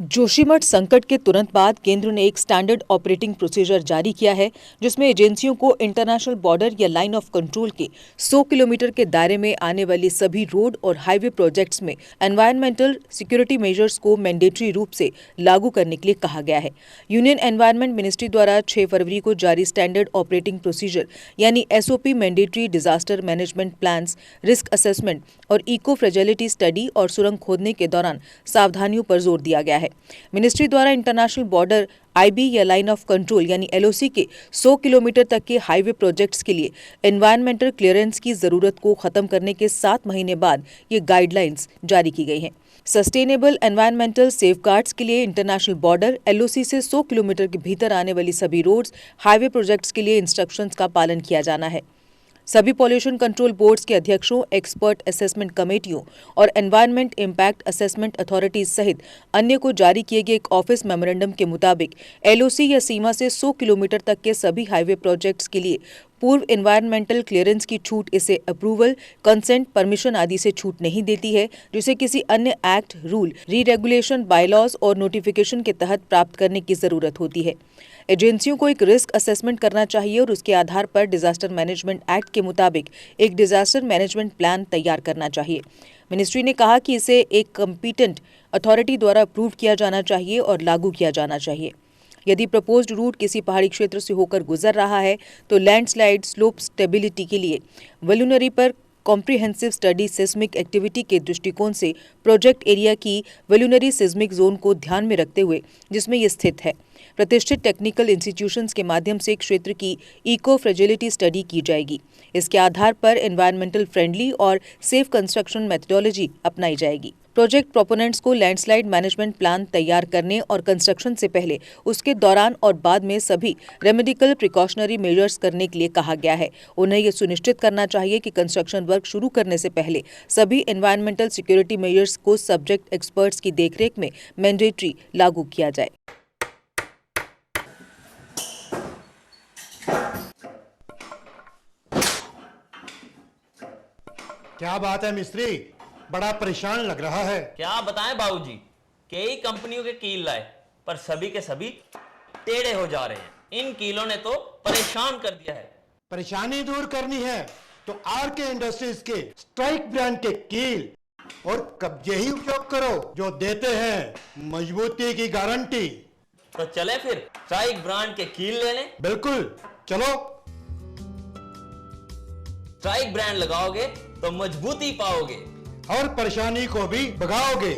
जोशीमठ संकट के तुरंत बाद केंद्र ने एक स्टैंडर्ड ऑपरेटिंग प्रोसीजर जारी किया है, जिसमें एजेंसियों को इंटरनेशनल बॉर्डर या लाइन ऑफ कंट्रोल के 100 किलोमीटर के दायरे में आने वाली सभी रोड और हाईवे प्रोजेक्ट्स में एनवायरमेंटल सिक्योरिटी मेजर्स को मैंडेटरी रूप से लागू करने के लिए कहा गया है। यूनियन एनवायरमेंट मिनिस्ट्री द्वारा 6 फरवरी को जारी स्टैंडर्ड ऑपरेटिंग प्रोसीजर यानी SOP mandatory disaster management plans, risk assessment और इको फ्रेजिलिटी स्टडी और सुरंग खोदने के दौरान सावधानियों पर जोर दिया गया है। मिनिस्ट्री द्वारा इंटरनेशनल बॉर्डर IB या लाइन ऑफ कंट्रोल यानी LOC के 100 किलोमीटर तक के हाईवे प्रोजेक्ट्स के लिए एनवायरमेंटल क्लियरेंस की जरूरत को खत्म करने के 7 महीने बाद ये गाइडलाइंस जारी की गई हैं। सस्टेनेबल एनवायरमेंटल सेफगार्ड्स के लिए इंटरनेशनल बॉर्डर LOC से 100 किलोमीटर के भीतर आने वाली सभी रोड्स, हाईवे प्रोजेक्ट्स के लिए इंस्ट्रक्शंस का पालन किया जाना है। सभी पॉल्यूशन कंट्रोल बोर्ड्स के अध्यक्षों, एक्सपर्ट असेसमेंट कमेटियों और एनवायरमेंट इम्पैक्ट असेसमेंट अथॉरिटीज सहित अन्य को जारी किए गए एक ऑफिस मेमोरेंडम के मुताबिक LOC या सीमा से 100 किलोमीटर तक के सभी हाईवे प्रोजेक्ट्स के लिए पूर्व एनवायरमेंटल क्लियरेंस की छूट इसे अप्रूवल, कंसेंट, परमिशन आदि से छूट नहीं देती है, जिसे किसी अन्य एक्ट, रूल, री रेगुलेशन, बायलॉज और नोटिफिकेशन के तहत प्राप्त करने की जरूरत होती है। एजेंसियों को एक रिस्क असेसमेंट करना चाहिए और उसके आधार पर डिजास्टर मैनेजमेंट एक्ट के मुताबिक एक डिजास्टर मैनेजमेंट प्लान तैयार करना चाहिए। मिनिस्ट्री ने कहा कि इसे एक कॉम्पिटेंट अथॉरिटी द्वारा अप्रूव किया जाना चाहिए और लागू किया जाना चाहिए। यदि प्रपोज्ड रूट किसी पहाड़ी क्षेत्र से होकर गुजर रहा है तो लैंडस्लाइड, स्लोप स्टेबिलिटी के लिए वल्यूनरी पर कॉम्प्रिहेंसिव स्टडी सिस्मिक एक्टिविटी के दृष्टिकोण से प्रोजेक्ट एरिया की वल्यूनरी सिस्मिक जोन को ध्यान में रखते हुए जिसमें ये स्थित है, प्रतिष्ठित टेक्निकल इंस्टीट्यूशंस के माध्यम से क्षेत्र की इको फ्रेजिलिटी स्टडी की जाएगी। इसके आधार पर एनवायरमेंटल फ्रेंडली और सेफ कंस्ट्रक्शन मेथोडोलॉजी अपनाई जाएगी। प्रोजेक्ट प्रोपोनेंट्स को लैंडस्लाइड मैनेजमेंट प्लान तैयार करने और कंस्ट्रक्शन से पहले, उसके दौरान और बाद में सभी रेमेडिकल प्रिकॉशनरी मेजर्स करने के लिए कहा गया है। उन्हें यह सुनिश्चित करना चाहिए कि कंस्ट्रक्शन वर्क शुरू करने से पहले सभी एनवायरमेंटल सिक्योरिटी मेजर्स को सब्जेक्ट एक्सपर्ट्स की देखरेख में मैंडेटरी लागू किया जाए। क्या बात है मिस्त्री, बड़ा परेशान लग रहा है। क्या बताएं बाबूजी, कई कंपनियों के कील लाए पर सभी के सभी टेढ़े हो जा रहे हैं। इन कीलों ने तो परेशान कर दिया है। परेशानी दूर करनी है तो RK इंडस्ट्रीज के स्ट्राइक ब्रांड के कील और कब्जे ही उपयोग करो, जो देते हैं मजबूती की गारंटी। तो चले फिर स्ट्राइक ब्रांड के कील ले लें। बिल्कुल, चलो। स्ट्राइक ब्रांड लगाओगे तो मजबूती पाओगे और परेशानी को भी भगाओगे।